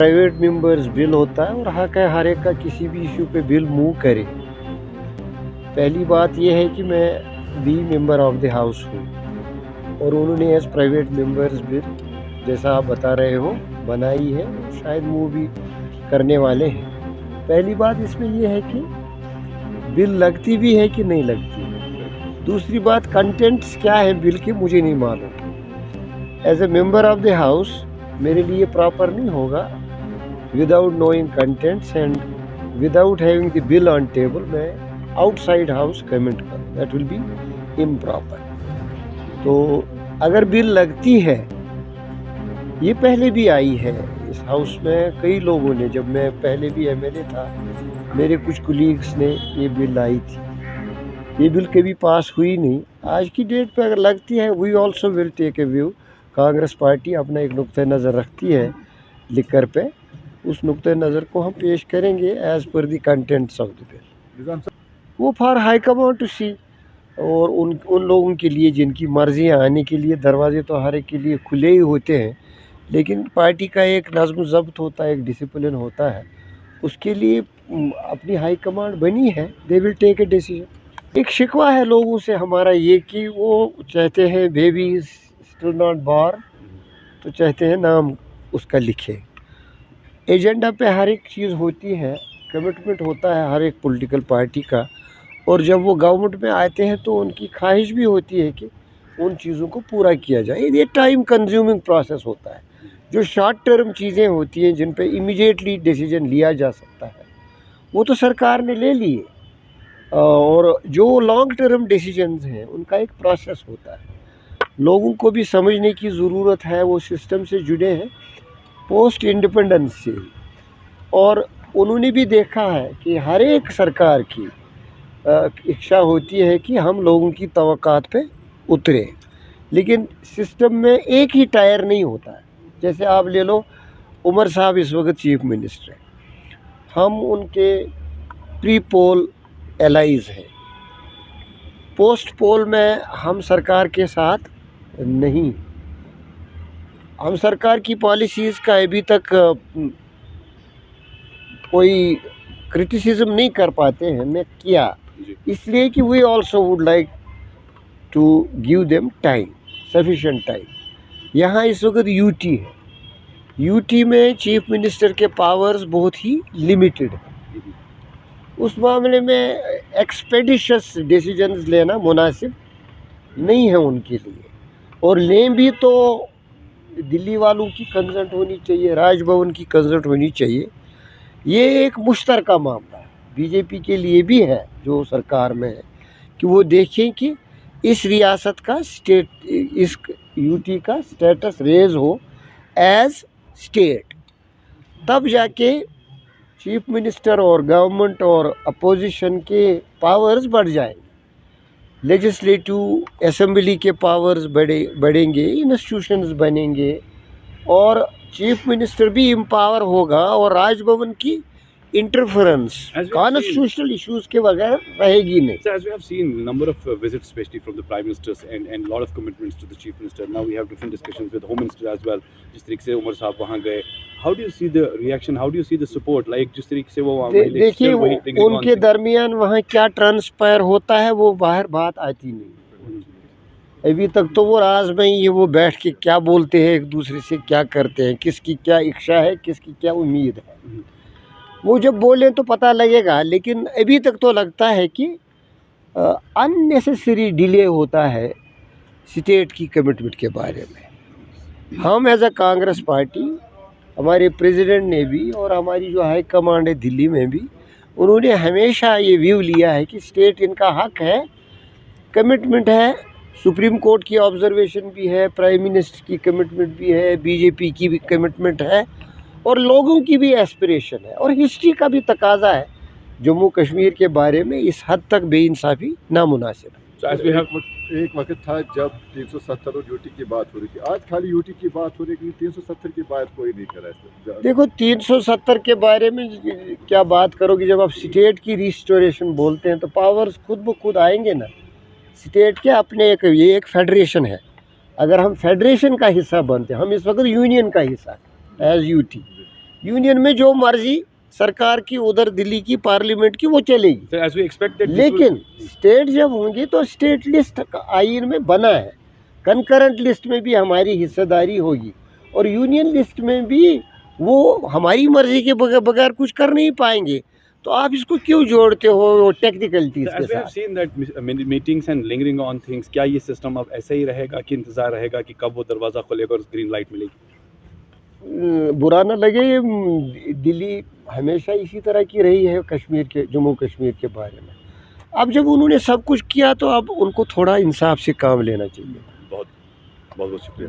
Private members bill होता है और हक है हर एक का किसी भी इशू पे बिल मूव करे। पहली बात यह है कि मैं भी मेंबर ऑफ द हाउस हूँ और उन्होंने एज प्राइवेट मेंबर्स बिल जैसा आप बता रहे हो बनाई है, शायद मूव भी करने वाले हैं। पहली बात इसमें यह है कि बिल लगती भी है कि नहीं लगती। दूसरी बात कंटेंट्स क्या है बिल के मुझे नहीं मालूम। As a member of the house मेरे लिए प्रॉपर नहीं होगा without knowing contents and without having the bill on table मैं आउटसाइड हाउस कमेंट करूँ, दैट विल बी इम्प्रॉपर। तो अगर बिल लगती है, ये पहले भी आई है इस हाउस में, कई लोगों ने, जब मैं पहले भी एमएलए था मेरे कुछ कोलीग्स ने ये बिल लाई थी, ये बिल कभी पास हुई नहीं। आज की डेट पे अगर लगती है we also will take a view. Congress Party अपना एक नुक्ते नज़र रखती है लिकर पे, उस नुक्ते नज़र को हम पेश करेंगे as per the contents of the bill. वो for high command to see, और उन लोगों के लिए जिनकी मर्जियाँ आने के लिए दरवाजे तो हर एक के लिए खुले ही होते हैं, लेकिन पार्टी का एक नज़्म ज़ब्त होता है, एक डिसिप्लिन होता है, उसके लिए अपनी हाई कमांड बनी है, they will take a decision. एक शिकवा है लोगों से हमारा ये कि वो चाहते हैं बेबी स्टिल नॉट बॉर्न, तो चाहते हैं नाम उसका लिखे। एजेंडा पे हर एक चीज़ होती है, कमिटमेंट होता है हर एक पॉलिटिकल पार्टी का, और जब वो गवर्नमेंट में आते हैं तो उनकी ख्वाहिश भी होती है कि उन चीज़ों को पूरा किया जाए। ये टाइम कंज्यूमिंग प्रोसेस होता है। जो शॉर्ट टर्म चीज़ें होती हैं जिन पे इमीडिएटली डिसीजन लिया जा सकता है वो तो सरकार ने ले लिए, और जो लॉन्ग टर्म डिसीजंस हैं उनका एक प्रोसेस होता है। लोगों को भी समझने की ज़रूरत है, वो सिस्टम से जुड़े हैं पोस्ट इंडिपेंडेंस से, और उन्होंने भी देखा है कि हर एक सरकार की इच्छा होती है कि हम लोगों की तवक्कात पे उतरे, लेकिन सिस्टम में एक ही टायर नहीं होता है। जैसे आप ले लो, उमर साहब इस वक्त चीफ मिनिस्टर हैं, हम उनके प्री पोल एलाइज हैं, पोस्ट पोल में हम सरकार के साथ नहीं। हम सरकार की पॉलिसीज़ का अभी तक कोई क्रिटिसिज्म नहीं कर पाते हैं, मैं किया इसलिए कि we also would like to give them time, sufficient time. यहाँ इस वक्त यूटी है, यूटी में चीफ मिनिस्टर के पावर्स बहुत ही लिमिटेड है। उस मामले में एक्सपेडिशियस डिसीजंस लेना मुनासिब नहीं है उनके लिए, और लें भी तो दिल्ली वालों की कंसल्ट होनी चाहिए, राजभवन की कंसल्ट होनी चाहिए। ये एक मुश्तरका मामला है, बीजेपी के लिए भी है जो सरकार में है, कि वो देखें कि इस रियासत का स्टेट, इस यूटी का स्टेटस रेज हो एज स्टेट, तब जाके चीफ मिनिस्टर और गवर्नमेंट और अपोजिशन के पावर्स बढ़ जाएंगे, लेजिस्लेटिव असेंबली के पावर्स बढ़ेंगे, इंस्टीट्यूशंस बनेंगे, और चीफ मिनिस्टर भी एम्पावर होगा, और राजभवन की इंटरफेरेंस कॉन्स्टिट्यूशनल इश्यूज के बगैर रहेगी नहीं। So as we have seen number of visits, especially from the prime ministers, and lot of commitments to the chief minister. Now we have different discussions with home minister as well. जिस तरीके से उमर साहब वहाँ गए, how do you see the reaction? How do you see the support? Like जिस तरीके से वो देखिए उनके दरमियान वहाँ क्या ट्रांसपायर होता है वो बाहर बात आती नहीं। अभी तक तो वो राज में ही वो बैठ के क्या बोलते हैं, एक दूसरे से क्या करते हैं, किसकी क्या इच्छा है, किसकी क्या उम्मीद है, वो जब बोलें तो पता लगेगा। लेकिन अभी तक तो लगता है कि अननेसेसरी डिले होता है स्टेट की कमिटमेंट के बारे में। हम एज अ कांग्रेस पार्टी, हमारे प्रेसिडेंट ने भी और हमारी जो हाई कमांड है दिल्ली में भी, उन्होंने हमेशा ये व्यू लिया है कि स्टेट इनका हक है, कमिटमेंट है, सुप्रीम कोर्ट की ऑब्जर्वेशन भी है, प्राइम मिनिस्टर की कमिटमेंट भी है, बीजेपी की भी कमिटमेंट है, और लोगों की भी एस्पिरेशन है, और हिस्ट्री का भी तकाजा है। जम्मू कश्मीर के बारे में इस हद तक बेइंसाफ़ी नामुनासिब है। एक वक्त था जब 370 और यूटी की बात हो रही थी, आज खाली यूटी की बात हो रही है, 370 की बात कोई नहीं कर रहा है। देखो 370 के बारे में क्या बात करोगे, जब आप स्टेट की रिस्टोरेशन बोलते हैं तो पावर्स खुद ब खुद आएंगे ना। स्टेट के अपने ये एक फेडरेशन है, अगर हम फेडरेशन का हिस्सा बनते हैं, हम इस वक्त यूनियन का हिस्सा एज यूटी, यूनियन में जो मर्जी सरकार की उधर दिल्ली की पार्लियामेंट की वो चलेगी, Sir, as we expect that this लेकिन स्टेट जब होंगे तो स्टेट लिस्ट आइन में बना है, कंकरेंट लिस्ट में भी हमारी हिस्सेदारी होगी और यूनियन लिस्ट में भी वो हमारी मर्जी के बगैर कुछ कर नहीं पाएंगे, तो आप इसको क्यों जोड़ते हो टेक्निकलिटीज Sir, के as we have साथ? seen that many meetings and lingering on things, क्या ये सिस्टम अब ऐसा ही रहेगा कि इंतजार रहेगा कि कब वो दरवाजा खुलेगा और ग्रीन लाइट मिलेगी? बुरा ना लगे, ये दिल्ली हमेशा इसी तरह की रही है कश्मीर के, जम्मू कश्मीर के बारे में। अब जब उन्होंने सब कुछ किया तो अब उनको थोड़ा इंसाफ से काम लेना चाहिए। बहुत बहुत शुक्रिया।